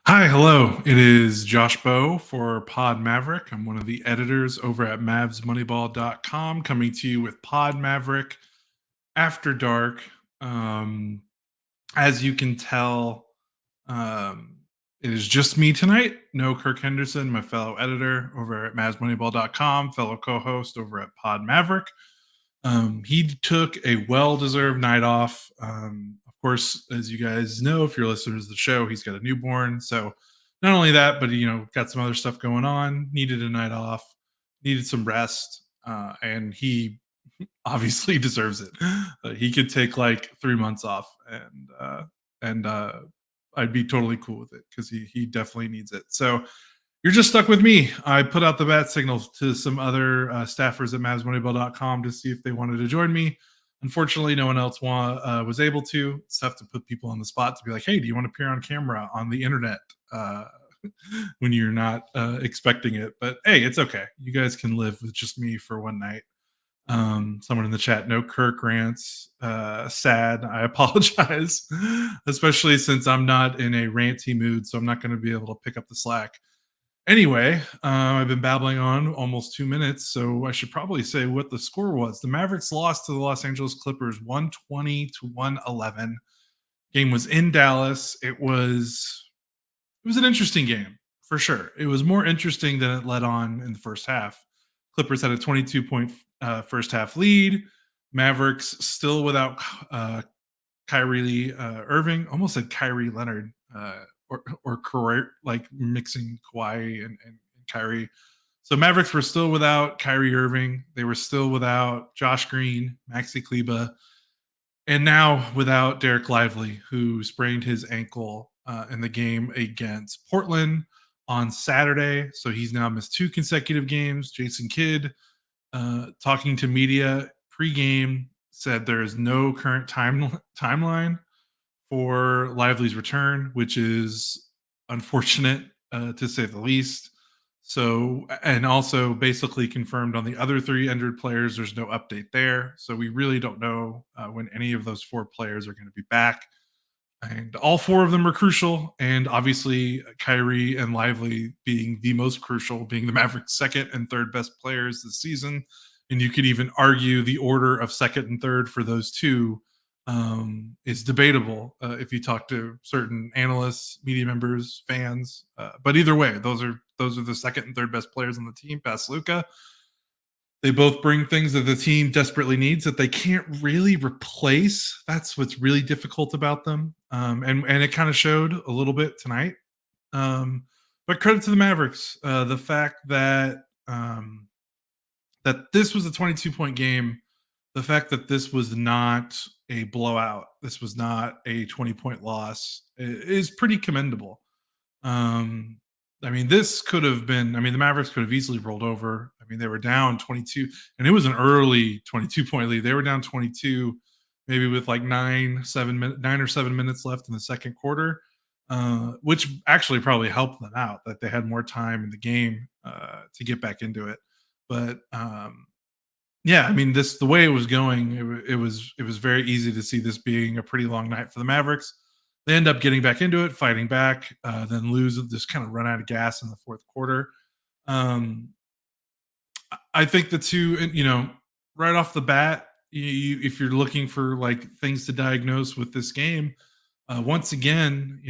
Hi, hello. It is Josh Bowe for Pod Maverick. I'm one of the editors over at Mavs coming to you with Pod Maverick After Dark. As you can tell, it is just me tonight. No Kirk Henderson, my fellow editor over at Moneyball.com, fellow co-host over at Pod Maverick. He took a well-deserved night off. Of course, as you guys know, if you're listeners to the show, he's got a newborn. So not only that, but got some other stuff going on. Needed a night off. Needed some rest, and he obviously deserves it. He could take like 3 months off, and I'd be totally cool with it because he definitely needs it. So you're just stuck with me. I put out the bat signals to some other staffers at MavsMoneyball.com to see if they wanted to join me. Unfortunately, no one else was able to. It's tough to put people on the spot to be like, hey, do you want to appear on camera on the internet when you're not expecting it? But hey, it's okay. You guys can live with just me for one night. Someone in the chat, no Kirk rants. Sad. I apologize, especially since I'm not in a ranty mood, so I'm not going to be able to pick up the slack. Anyway, I've been babbling on almost 2 minutes, so I should probably say what the score was. The Mavericks lost to the Los Angeles Clippers 120-111. Game was in Dallas. It was an interesting game, for sure. It was more interesting than it led on in the first half. Clippers had a 22-point first half lead. Mavericks still without Kyrie Irving. Almost said Kyrie Leonard. Or career, like mixing Kawhi and Kyrie. So Mavericks were still without Kyrie Irving. They were still without Josh Green, Maxi Kleba, and now without Derek Lively, who sprained his ankle in the game against Portland on Saturday. So he's now missed 2 consecutive games. Jason Kidd, talking to media pregame, said there is no current timeline for Lively's return, which is unfortunate to say the least. So, and also basically confirmed on the other 3 injured players, there's no update there. So we really don't know when any of those 4 players are going to be back. And all 4 of them are crucial. And obviously Kyrie and Lively being the most crucial, being the Mavericks' second and third best players this season. And you could even argue the order of second and third for those 2 is debatable if you talk to certain analysts, media members, fans. But either way, those are the second and third best players on the team past Luka. They both bring things that the team desperately needs that they can't really replace. That's what's really difficult about them. And it kind of showed a little bit tonight. But credit to the Mavericks. The fact that that this was a 22-point game, the fact that this was not a blowout, this was not a 20-point loss, is pretty commendable. I mean, this could have been, the Mavericks could have easily rolled over. I mean, they were down 22, and it was an early 22-point lead. They were down 22, maybe with like 9 or 7 minutes left in the second quarter, which actually probably helped them out that they had more time in the game to get back into it. But yeah, I mean, the way it was going, it was very easy to see this being a pretty long night for the Mavericks. They end up getting back into it, fighting back, then lose, just kind of run out of gas in the fourth quarter. I think the 2, right off the bat, if you're looking for like things to diagnose with this game, once again,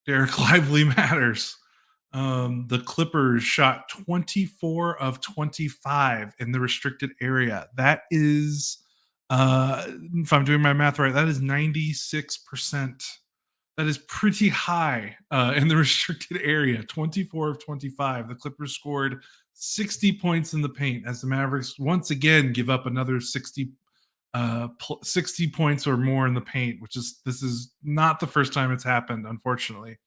Derek Lively matters. The Clippers shot 24 of 25 in the restricted area. That is, if I'm doing my math right, that is 96%. That is pretty high in the restricted area. 24 of 25. The Clippers scored 60 points in the paint as the Mavericks once again give up another 60 points or more in the paint, which is this is not the first time it's happened, unfortunately.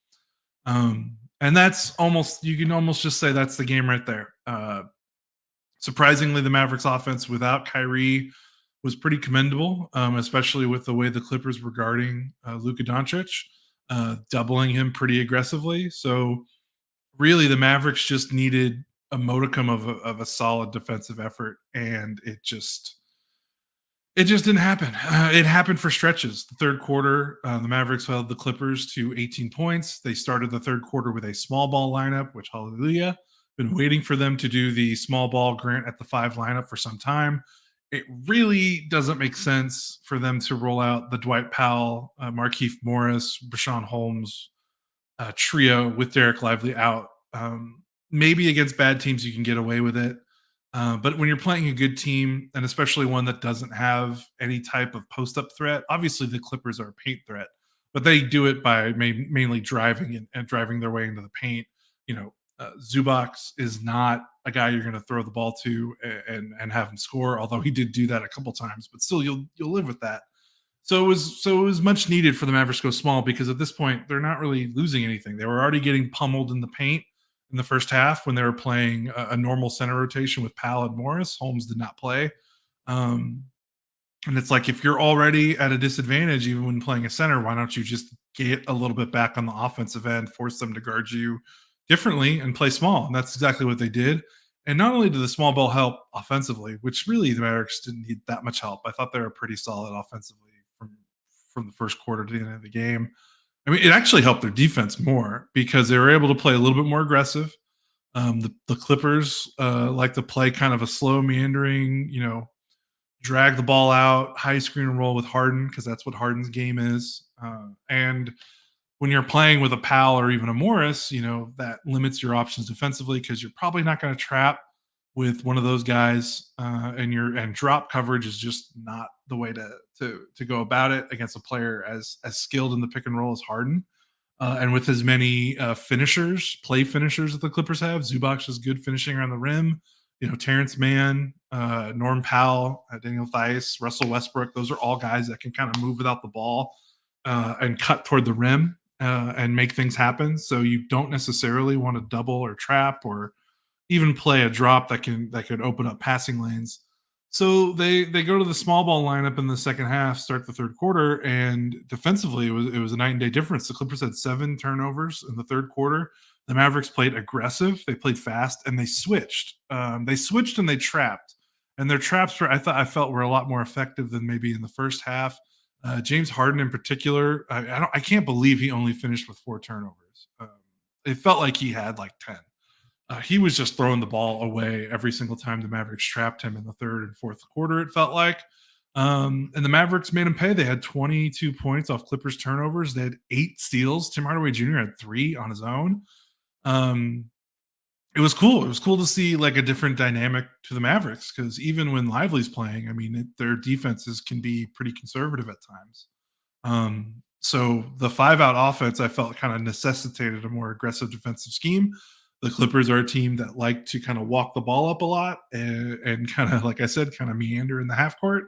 And that's almost you can almost just say that's the game right there. Surprisingly, the Mavericks offense without Kyrie was pretty commendable, especially with the way the Clippers were guarding Luka Doncic, doubling him pretty aggressively. So really, the Mavericks just needed a modicum of a solid defensive effort, and it just didn't happen. It happened for stretches. The third quarter, the Mavericks held the Clippers to 18 points. They started the third quarter with a small ball lineup, which hallelujah. Been waiting for them to do the small ball Grant at the five lineup for some time. It really doesn't make sense for them to roll out the Dwight Powell, Markeith Morris, Rashawn Holmes trio with Derek Lively out. Maybe against bad teams you can get away with it, but when you're playing a good team, and especially one that doesn't have any type of post up threat, obviously the Clippers are a paint threat, but they do it by mainly driving and driving their way into the paint. Zubac is not a guy you're going to throw the ball to and have him score, although he did do that a couple times, but still you'll live with that. So it was much needed for the Mavericks to go small because at this point they're not really losing anything. They were already getting pummeled in the paint in the first half when they were playing a normal center rotation with Powell and Morris. Holmes did not play. Um, and it's like if you're already at a disadvantage, even when playing a center, why don't you just get a little bit back on the offensive end, force them to guard you differently and play small? And that's exactly what they did. And not only did the small ball help offensively, which really the Mavericks didn't need that much help. I thought they were pretty solid offensively from the first quarter to the end of the game. I mean, it actually helped their defense more because they were able to play a little bit more aggressive. The Clippers like to play kind of a slow, meandering, drag the ball out, high screen and roll with Harden because that's what Harden's game is. And when you're playing with a Powell or even a Morris, that limits your options defensively because you're probably not going to trap with one of those guys, and drop coverage is just not the way to go about it against a player as skilled in the pick and roll as Harden. And with as many play finishers that the Clippers have, Zubac is good finishing around the rim. Terrence Mann, Norm Powell, Daniel Theis, Russell Westbrook, those are all guys that can kind of move without the ball and cut toward the rim and make things happen. So you don't necessarily want to double or trap or even play a drop that could open up passing lanes. So they go to the small ball lineup in the second half, start the third quarter, and defensively it was a night and day difference. The Clippers had 7 turnovers in the third quarter. The Mavericks played aggressive, they played fast, and they switched. They switched and they trapped, and their traps I felt were a lot more effective than maybe in the first half. James Harden in particular, I can't believe he only finished with 4 turnovers. It felt like he had like 10. He was just throwing the ball away every single time the Mavericks trapped him in the third and fourth quarter, it felt like. And the Mavericks made him pay. They had 22 points off Clippers turnovers. They had 8 steals. Tim Hardaway Jr. had 3 on his own. Um, it was cool. It was cool to see like a different dynamic to the Mavericks because even when Lively's playing, I mean, their defenses can be pretty conservative at times. So the 5-out offense I felt kind of necessitated a more aggressive defensive scheme. The Clippers are a team that like to kind of walk the ball up a lot and kind of, like I said, kind of meander in the half court.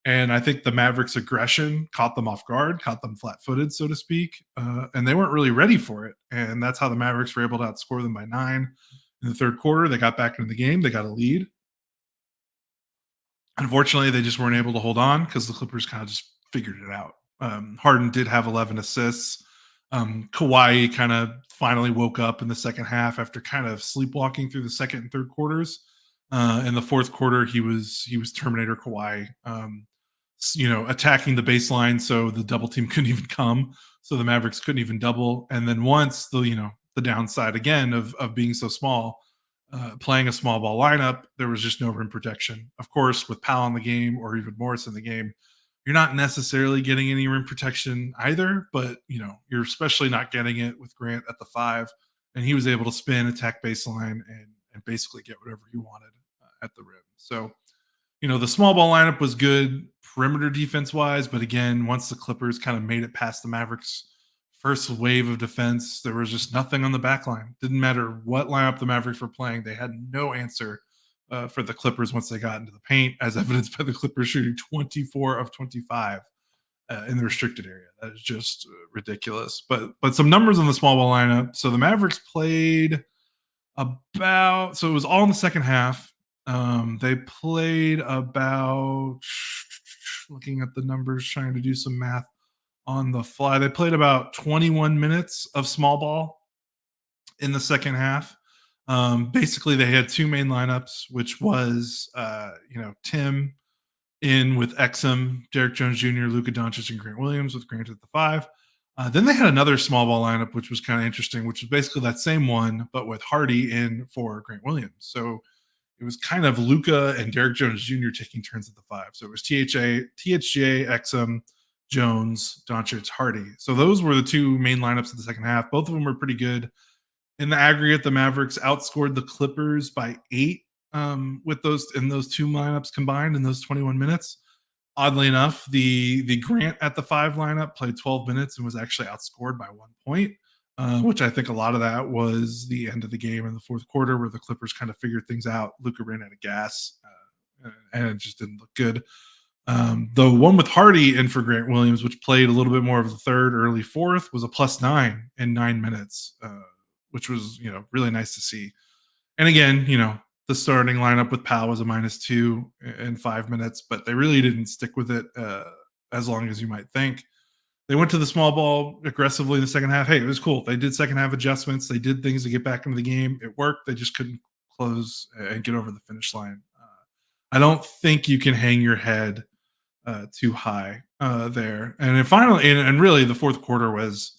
And I think the Mavericks' aggression caught them off guard, caught them flat footed, so to speak. And they weren't really ready for it. And that's how the Mavericks were able to outscore them by 9 in the third quarter. They got back into the game, they got a lead. Unfortunately, they just weren't able to hold on because the Clippers kind of just figured it out. Harden did have 11 assists. Kawhi kind of finally woke up in the second half after kind of sleepwalking through the second and third quarters. In the fourth quarter, he was Terminator Kawhi, attacking the baseline so the double team couldn't even come, so the Mavericks couldn't even double. And then once the downside again of being so small, playing a small ball lineup, there was just no rim protection. Of course, with Powell in the game or even Morris in the game, you're not necessarily getting any rim protection either, but you're especially not getting it with Grant at the 5, and he was able to spin, attack baseline, and basically get whatever he wanted at the rim. So, the small ball lineup was good perimeter defense wise, but again, once the Clippers kind of made it past the Mavericks first wave of defense, there was just nothing on the back line. Didn't matter what lineup the Mavericks were playing, they had no answer for the Clippers once they got into the paint, as evidenced by the Clippers shooting 24 of 25 in the restricted area. That is just ridiculous. But some numbers on the small ball lineup. So the Mavericks played about, so it was all in the second half. They played about, looking at the numbers, trying to do some math on the fly. They played about 21 minutes of small ball in the second half. Basically, they had two main lineups, which was Tim in with Exum, Derek Jones Jr., Luka Doncic, and Grant Williams, with Grant at the five. Then they had another small ball lineup, which was kind of interesting, which was basically that same one, but with Hardy in for Grant Williams. So it was kind of Luka and Derek Jones Jr. taking turns at the five. So it was THJ, Exum, Jones, Doncic, Hardy. So those were the two main lineups in the second half. Both of them were pretty good. In the aggregate, the Mavericks outscored the Clippers by 8 with those two lineups combined in those 21 minutes. Oddly enough, the Grant at the 5 lineup played 12 minutes and was actually outscored by 1 point, which I think a lot of that was the end of the game in the fourth quarter, where the Clippers kind of figured things out. Luka ran out of gas, and it just didn't look good. The one with Hardy in for Grant Williams, which played a little bit more of the third, early fourth, was a +9 in 9 minutes, which was really nice to see. And again, the starting lineup with Powell was a -2 in 5 minutes, but they really didn't stick with it as long as you might think. They went to the small ball aggressively in the second half. Hey, it was cool. They did second half adjustments. They did things to get back into the game. It worked. They just couldn't close and get over the finish line. I don't think you can hang your head too high there. And then finally, and really the fourth quarter was,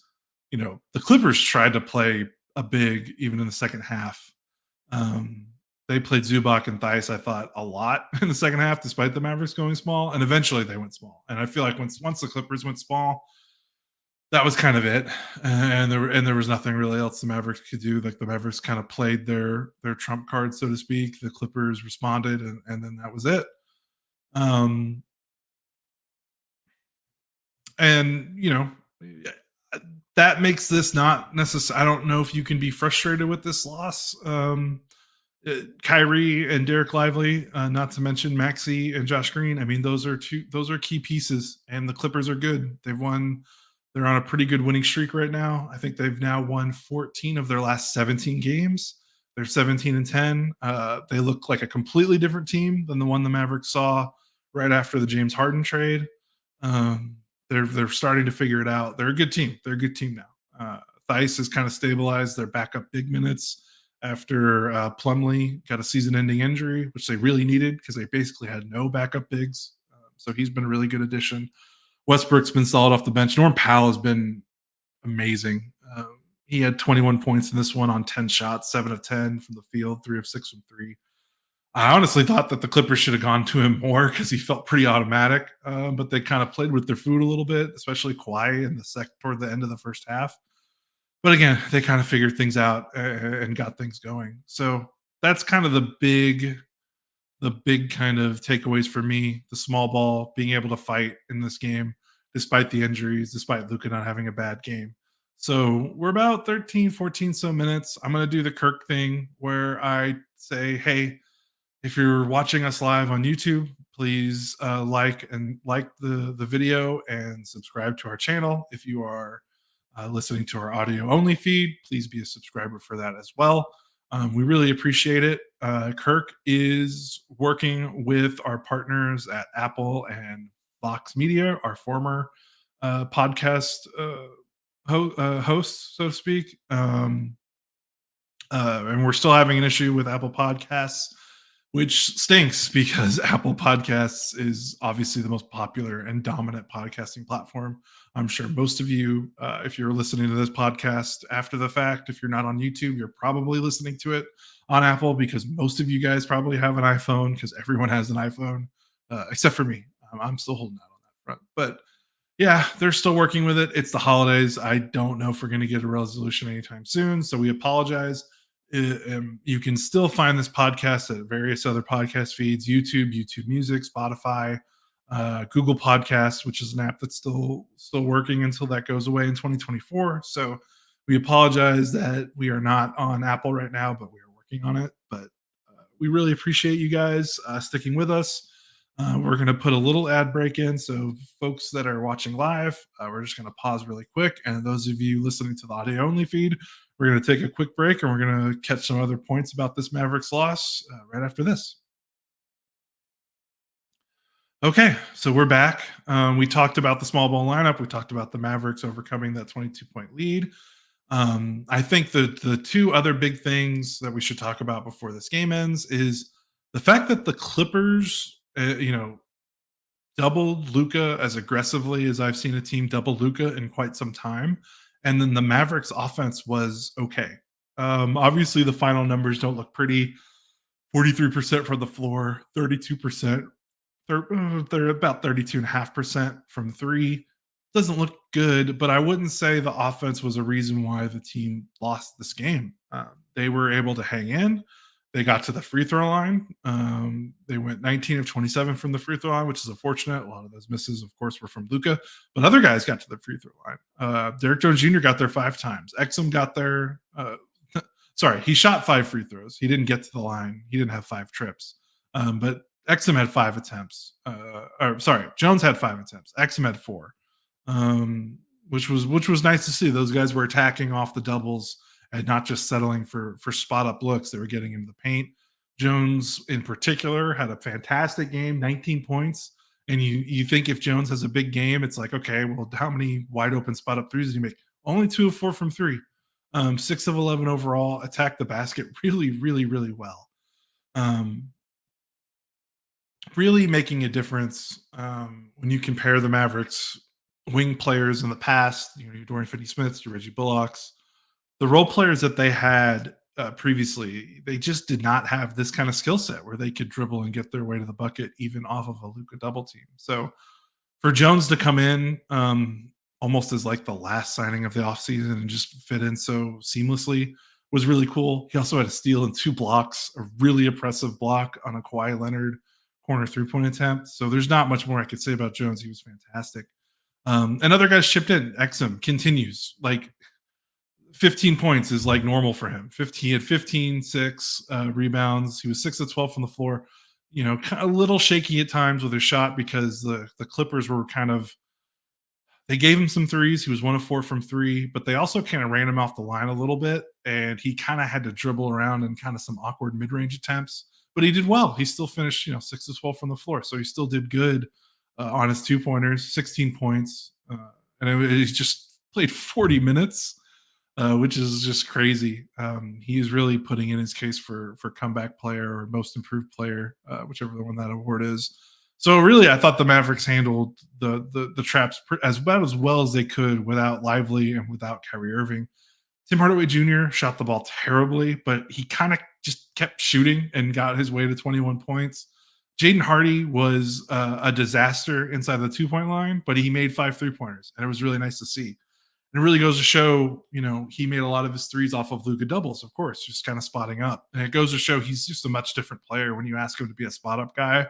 the Clippers tried to play a big even in the second half. They played Zubac and Theis, I thought, a lot in the second half, despite the Mavericks going small. And eventually they went small. And I feel like once the Clippers went small, that was kind of it. And there was nothing really else the Mavericks could do. Like, the Mavericks kind of played their trump card, so to speak. The Clippers responded, and then that was it. And that makes this not necessary. I don't know if you can be frustrated with this loss. Kyrie and Derek Lively, not to mention Maxey and Josh Green. I mean, those are key pieces, and the Clippers are good. They're on a pretty good winning streak right now. I think they've now won 14 of their last 17 games. They're 17-10. They look like a completely different team than the one the Mavericks saw right after the James Harden trade. They're starting to figure it out. They're a good team. They're a good team now. Theis has kind of stabilized their backup big minutes after Plumlee got a season-ending injury, which they really needed because they basically had no backup bigs. So he's been a really good addition. Westbrook's been solid off the bench. Norm Powell has been amazing. He had 21 points in this one on 10 shots, 7 of 10 from the field, 3 of 6 from 3. I honestly thought that the Clippers should have gone to him more because he felt pretty automatic, but they kind of played with their food a little bit, especially Kawhi in toward the end of the first half. But again, they kind of figured things out and got things going. So that's kind of the big kind of takeaways for me. The small ball, being able to fight in this game, despite the injuries, despite Luka not having a bad game. So we're about 13, 14 so minutes. I'm going to do the Kirk thing where I say, hey, if you're watching us live on YouTube, please like the video and subscribe to our channel. If you are listening to our audio only feed, please be a subscriber for that as well. We really appreciate it. Kirk is working with our partners at Apple and Vox Media, our former podcast hosts, so to speak. And we're still having an issue with Apple Podcasts, which stinks because Apple Podcasts is obviously the most popular and dominant podcasting platform. I'm sure most of you, if you're listening to this podcast after the fact, if you're not on YouTube, you're probably listening to it on Apple, because most of you guys probably have an iPhone, because everyone has an iPhone, except for me. I'm still holding out on that front. But yeah, they're still working with it. It's the holidays. I don't know if we're going to get a resolution anytime soon, so we apologize. You can still find this podcast at various other podcast feeds: YouTube Music, Spotify, Google Podcasts, which is an app that's still working until that goes away in 2024. So we apologize that we are not on Apple right now, but we are working on it. But we really appreciate you guys sticking with us. We're going to put a little ad break in. So, folks that are watching live, we're just going to pause really quick. And those of you listening to the audio only feed, we're going to take a quick break and we're going to catch some other points about this Mavericks loss right after this. Okay, so we're back. We talked about the small ball lineup. We talked about the Mavericks overcoming that 22-point lead. I think the two other big things that we should talk about before this game ends is the fact that the Clippers, doubled Luka as aggressively as I've seen a team double Luka in quite some time, and then the Mavericks offense was okay. Obviously, the final numbers don't look pretty. 43% from the floor, 32%. They're about 32.5% from three. Doesn't look good, but I wouldn't say the offense was a reason why the team lost this game. They were able to hang in. They got to the free throw line. They went 19 of 27 from the free throw line, which is unfortunate. A lot of those misses, of course, were from Luka, but other guys got to the free throw line. Derek Jones Jr. got there 5 times. Exum got there. Sorry, he shot 5 free throws. He didn't get to the line. He didn't have 5 trips. But Exum had 5 attempts. Jones had 5 attempts. Exum had 4, which was nice to see. Those guys were attacking off the doubles and not just settling for spot up looks. They were getting into the paint. Jones, in particular, had a fantastic game, 19 points. And you think if Jones has a big game, it's like, okay, well, how many wide open spot up threes did he make? Only 2 of 4 from 3. 6 of 11 overall. Attacked the basket really, really, really well. Really making a difference when you compare the Mavericks wing players in the past, your Dorian Finney-Smiths, your Reggie Bullocks, the role players that they had previously, they just did not have this kind of skill set where they could dribble and get their way to the bucket even off of a Luka double team. So for Jones to come in almost as like the last signing of the offseason and just fit in so seamlessly was really cool. He also had a steal and 2 blocks, a really impressive block on a Kawhi Leonard corner 3-point attempt. So there's not much more I could say about Jones. He was fantastic. And other guys chipped in. Exum continues. Like 15 points is like normal for him. He had 15, 6 rebounds. He was 6 of 12 from the floor. Kind of a little shaky at times with his shot because the Clippers were they gave him some threes. He was 1 of 4 from 3, but they also kind of ran him off the line a little bit, and he kind of had to dribble around in kind of some awkward mid-range attempts. But he did well. He still finished, 6 of 12 from the floor, so he still did good on his 2-pointers, 16 points, and he just played 40 minutes, which is just crazy. He is really putting in his case for comeback player or most improved player, whichever one that award is. So really, I thought the Mavericks handled the traps about as well as they could without Lively and without Kyrie Irving. Tim Hardaway Jr. shot the ball terribly, but he kind of just kept shooting and got his way to 21 points. Jaden Hardy was a disaster inside the 2-point line, but he made 5 3-pointers, and it was really nice to see. And it really goes to show, he made a lot of his threes off of Luka doubles, of course, just kind of spotting up. And it goes to show he's just a much different player when you ask him to be a spot up guy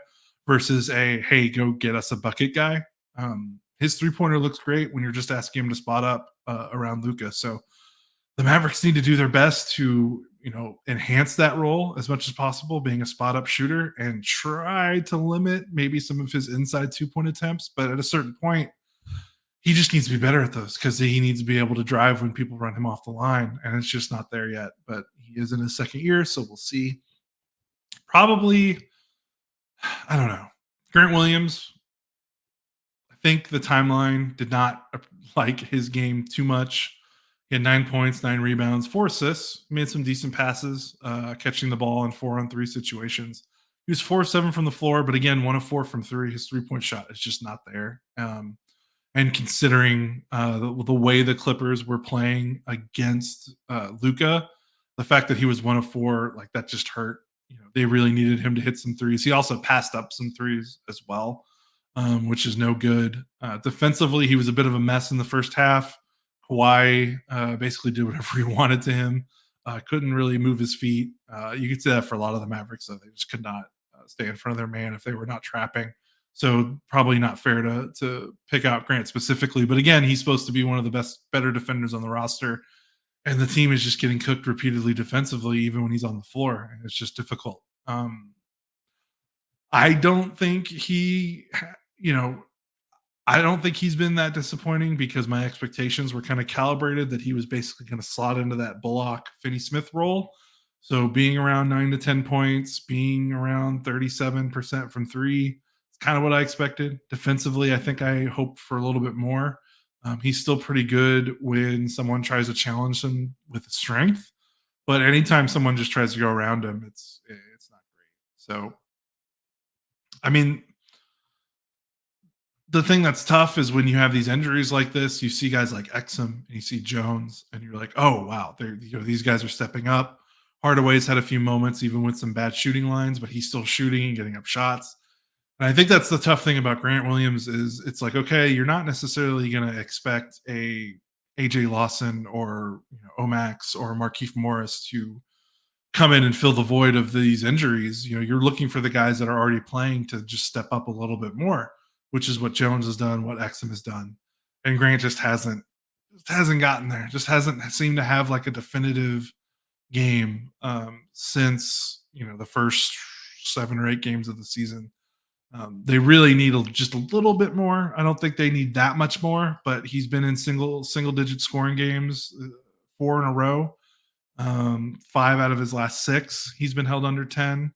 versus a, hey, go get us a bucket guy. His 3-pointer looks great when you're just asking him to spot up around Luka. So the Mavericks need to do their best to, enhance that role as much as possible, being a spot up shooter, and try to limit maybe some of his inside 2-point attempts. But at a certain point, he just needs to be better at those because he needs to be able to drive when people run him off the line, and it's just not there yet. But he is in his second year, so we'll see. Probably, I don't know. Grant Williams, I think the timeline did not like his game too much. He had 9 points, 9 rebounds, 4 assists, made some decent passes, catching the ball in 4-on-3 situations. He was 4 of 7 from the floor, but again, 1 of 4 from 3. His 3-point shot is just not there. And considering the way the Clippers were playing against Luka, the fact that he was 1 of 4, like that just hurt. They really needed him to hit some threes. He also passed up some threes as well, which is no good. Defensively, he was a bit of a mess in the first half. Kawhi basically did whatever he wanted to him. Couldn't really move his feet. You could say that for a lot of the Mavericks, though. They just could not stay in front of their man if they were not trapping. So probably not fair to pick out Grant specifically. But again, he's supposed to be one of the better defenders on the roster, and the team is just getting cooked repeatedly defensively, even when he's on the floor, and it's just difficult. I don't think you know, I don't think he's been that disappointing because my expectations were kind of calibrated that he was basically going to slot into that Bullock Finney Smith role. So being around 9 to 10 points, being around 37% from three, it's kind of what I expected. Defensively, I think I hoped for a little bit more. He's still pretty good when someone tries to challenge him with his strength, but anytime someone just tries to go around him, it's not great. So, I mean, the thing that's tough is when you have these injuries like this, you see guys like Exum and you see Jones, and you're like, oh wow, these guys are stepping up. Hardaway's had a few moments, even with some bad shooting lines, but he's still shooting and getting up shots. And I think that's the tough thing about Grant Williams is it's like, okay, you're not necessarily going to expect a AJ Lawson or Omax or Markieff Morris to come in and fill the void of these injuries. You're looking for the guys that are already playing to just step up a little bit more, which is what Jones has done, what Exum has done. And Grant just hasn't gotten there, just hasn't seemed to have like a definitive game since the first 7 or 8 games of the season. They really need just a little bit more. I don't think they need that much more, but he's been in single digit scoring games 4 in a row. 5 out of his last 6, he's been held under 10.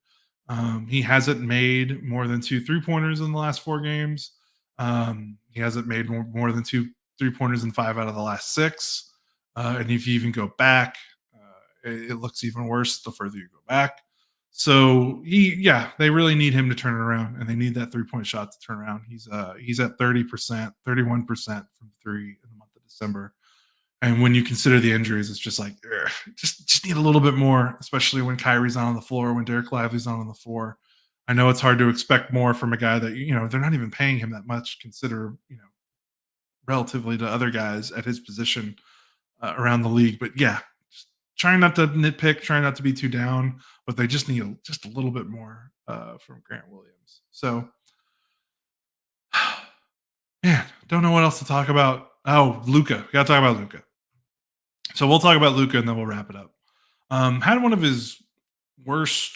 He hasn't made more than 2 3-pointers in the last 4 games. He hasn't made more than 2 3-pointers in 5 out of the last 6. And if you even go back, it looks even worse the further you go back. So they really need him to turn it around, and they need that 3-point shot to turn around. He's at 30%, 31% from three in the month of December. And when you consider the injuries, it's just like, just need a little bit more, especially when Kyrie's not on the floor, when Derek Lively's not on the floor. I know it's hard to expect more from a guy that, they're not even paying him that much, consider, relatively to other guys at his position around the league. But yeah, just trying not to nitpick, trying not to be too down, but they just need just a little bit more from Grant Williams. So, man, don't know what else to talk about. Oh, Luka. We got to talk about Luka. So we'll talk about Luka and then we'll wrap it up. Had one of his worst.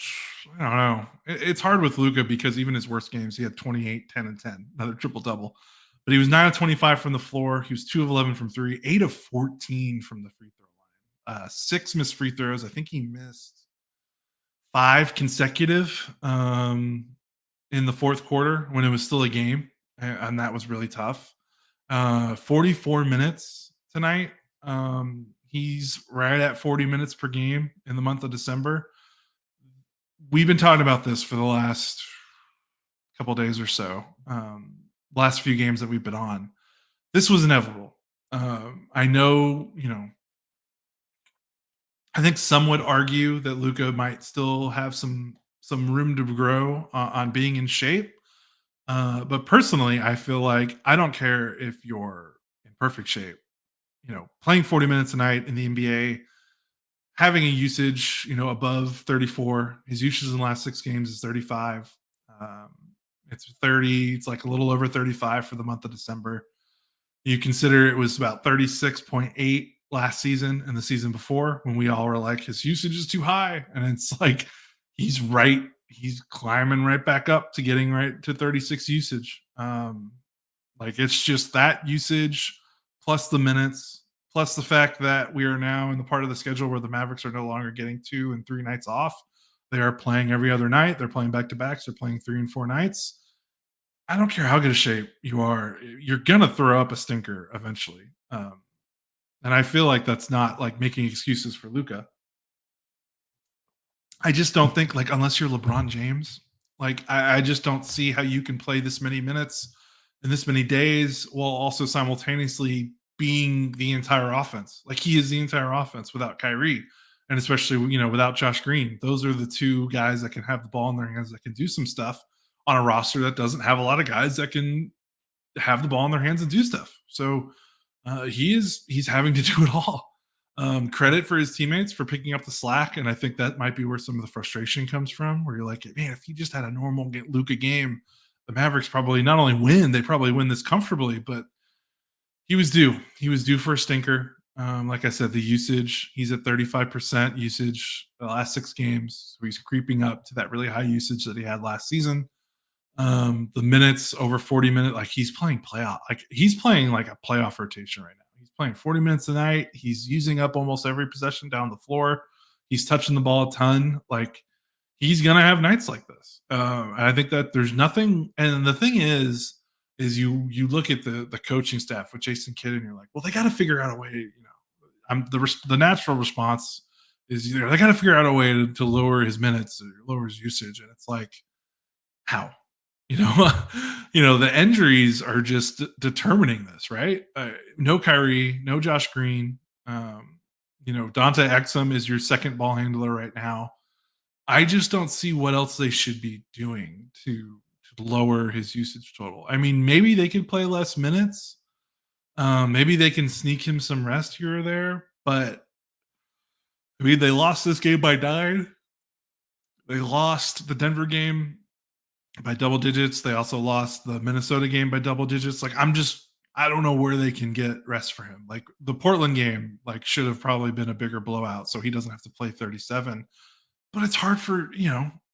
I don't know. It's hard with Luka because even his worst games, he had 28, 10, and 10, another triple double. But he was 9 of 25 from the floor. He was 2 of 11 from three, 8 of 14 from the free throw line. 6 missed free throws. I think he missed 5 consecutive in the fourth quarter when it was still a game, and that was really tough. 44 minutes tonight. He's right at 40 minutes per game in the month of December. We've been talking about this for the last couple days or so. Last few games that we've been on. This was inevitable. I know, I think some would argue that Luka might still have some room to grow on being in shape. But personally, I feel like I don't care if you're in perfect shape. Playing 40 minutes a night in the NBA, having a usage, above 34. His usage in the last 6 games is 35. It's 30. It's like a little over 35 for the month of December. You consider it was about 36.8 last season and the season before when we all were like, his usage is too high. And it's like, he's climbing right back up to getting right to 36 usage. Like it's just that usage plus the minutes, plus the fact that we are now in the part of the schedule where the Mavericks are no longer getting 2 and 3 nights off. They are playing every other night. They're playing back-to-backs. They're playing 3 and 4 nights. I don't care how good a shape you are. You're going to throw up a stinker eventually. And I feel like that's not like making excuses for Luka. I just don't think, like, unless you're LeBron James, like I just don't see how you can play this many minutes in this many days while also simultaneously being the entire offense. Like he is the entire offense without Kyrie, and especially without Josh Green. Those are the 2 guys that can have the ball in their hands, that can do some stuff on a roster that doesn't have a lot of guys that can have the ball in their hands and do stuff. So he's having to do it all. Credit for his teammates for picking up the slack, and I think that might be where some of the frustration comes from. Where you're like, man, if he just had a normal Luka game, the Mavericks probably not only win, they probably win this comfortably, but he was due. He was due for a stinker. Like I said, the usage, he's at 35% usage the last 6 games. So he's creeping up to that really high usage that he had last season. The minutes over 40 minutes, like he's playing playoff, like he's playing like a playoff rotation right now. He's playing 40 minutes a night. He's using up almost every possession down the floor. He's touching the ball a ton. Like he's gonna have nights like this. I think that there's nothing. And the thing is you look at the coaching staff with Jason Kidd, and you're like, well, they got to figure out a way. The natural response is either they got to figure out a way to lower his minutes or lower his usage, and it's like how you know the injuries are just determining this, right? No Kyrie, no Josh Green. Dante Exum is your second ball handler right now. I just don't see what else they should be doing to lower his usage total. I mean, maybe they could play less minutes. Maybe they can sneak him some rest here or there. But I mean, they lost this game by 9. They lost the Denver game by double digits. They also lost the Minnesota game by double digits. Like I don't know where they can get rest for him. Like the Portland game, like should have probably been a bigger blowout, so he doesn't have to play 37. But it's hard for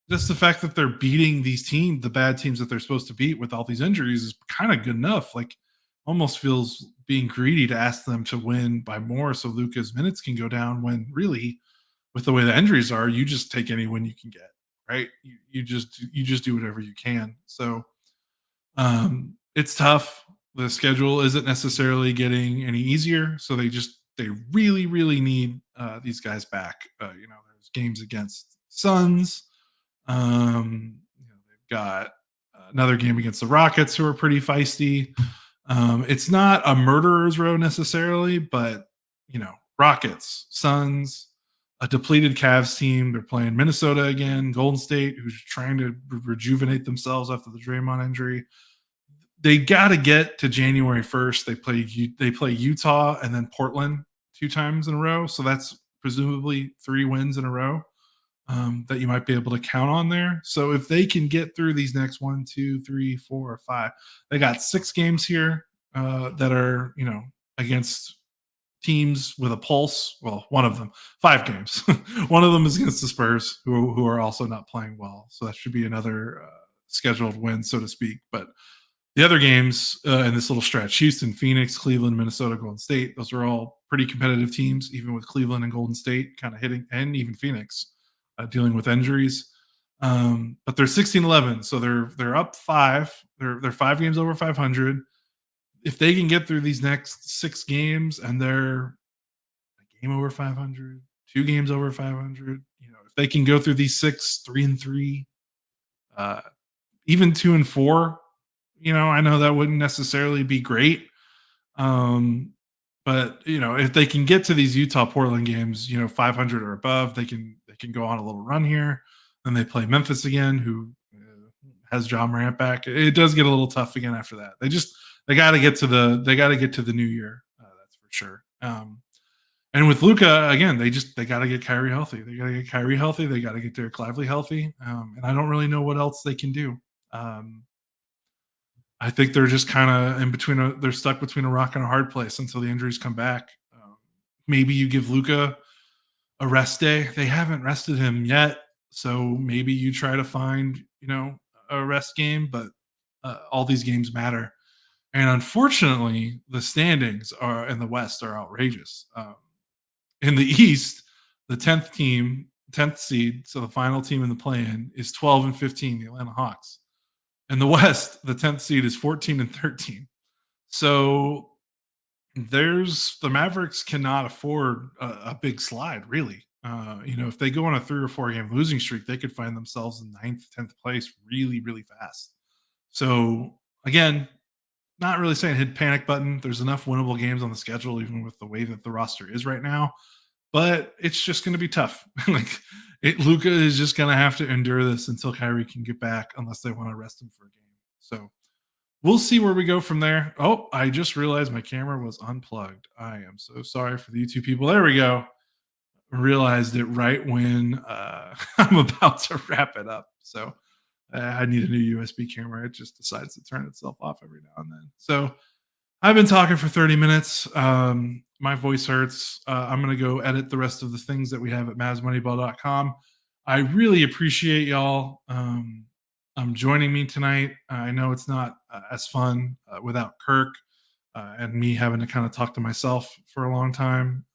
just the fact that they're beating these teams, the bad teams that they're supposed to beat with all these injuries is kind of good enough. Like almost feels being greedy to ask them to win by more so Luka's minutes can go down when really with the way the injuries are, you just take any win you can get, right? You just do whatever you can. So it's tough. The schedule isn't necessarily getting any easier. So they really, really need these guys back. There's games against Suns. They've got another game against the Rockets, who are pretty feisty. It's not a murderer's row necessarily, but Rockets, Suns, a depleted Cavs team. They're playing Minnesota again, Golden State, who's trying to rejuvenate themselves after the Draymond injury. They got to get to January 1st. They play Utah and then Portland 2 times in a row. So that's presumably 3 wins in a row that you might be able to count on there. So if they can get through these next 1, 2, 3, 4, or 5, they got 6 games here that are against teams with a pulse. Well, one of them, 5 games. One of them is against the Spurs, who are also not playing well. So that should be another scheduled win, so to speak. But the other games in this little stretch, Houston, Phoenix, Cleveland, Minnesota, Golden State, those are all pretty competitive teams, even with Cleveland and Golden State kind of hitting, and even Phoenix dealing with injuries. But they're 16-11, so they're up 5. They're 5 games over 500. If they can get through these next 6 games and they're a game over 500, 2 games over 500, if they can go through these 6, 3-3, even 2-4, I know that wouldn't necessarily be great. But if they can get to these Utah Portland games, 500 or above, they can go on a little run here. Then they play Memphis again, who has John Morant back. It does get a little tough again after that. They got to get to the new year. That's for sure. And with Luka again, they got to get Kyrie healthy. They got to get Kyrie healthy. They got to get Derek Lively healthy. And I don't really know what else they can do. I think they're just kind of in between. They're stuck between a rock and a hard place until the injuries come back. Maybe you give Luka a rest day. They haven't rested him yet, so maybe you try to find a rest game. But all these games matter, and unfortunately, the standings are in the West are outrageous. In the East, the 10th seed, so the final team in the play-in is 12-15, the Atlanta Hawks. In the West, the 10th seed is 14-13. So the Mavericks cannot afford a big slide, really. If they go on a 3 or 4 game losing streak, they could find themselves in 9th, 10th place really, really fast. So again, not really saying hit panic button. There's enough winnable games on the schedule, even with the way that the roster is right now. But it's just going to be tough. Luka is just going to have to endure this until Kyrie can get back, unless they want to rest him for a game. So we'll see where we go from there. Oh, I just realized my camera was unplugged. I am so sorry for the YouTube people. There we go. Realized it right when I'm about to wrap it up. So I need a new USB camera. It just decides to turn itself off every now and then. So I've been talking for 30 minutes. My voice hurts. I'm going to go edit the rest of the things that we have at mavsmoneyball.com. I really appreciate y'all joining me tonight. I know it's not as fun without Kirk and me having to kind of talk to myself for a long time.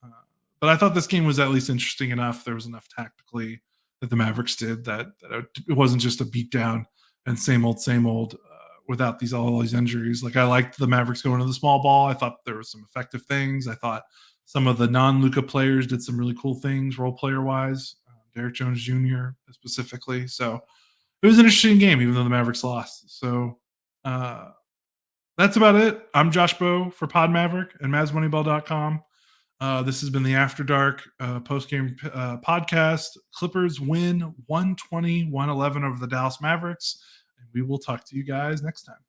But I thought this game was at least interesting enough. There was enough tactically that the Mavericks did that it wasn't just a beatdown and same old without all these injuries. Like I liked the Mavericks going to the small ball. I thought there were some effective things. I thought some of the non-Luka players did some really cool things role player wise. Derrick Jones Jr. specifically. So it was an interesting game, even though the Mavericks lost. So that's about it. I'm Josh Bowe for Pod Maverick and MavsMoneyball.com. This has been the After Dark post-game podcast. Clippers win 120-111 over the Dallas Mavericks. And we will talk to you guys next time.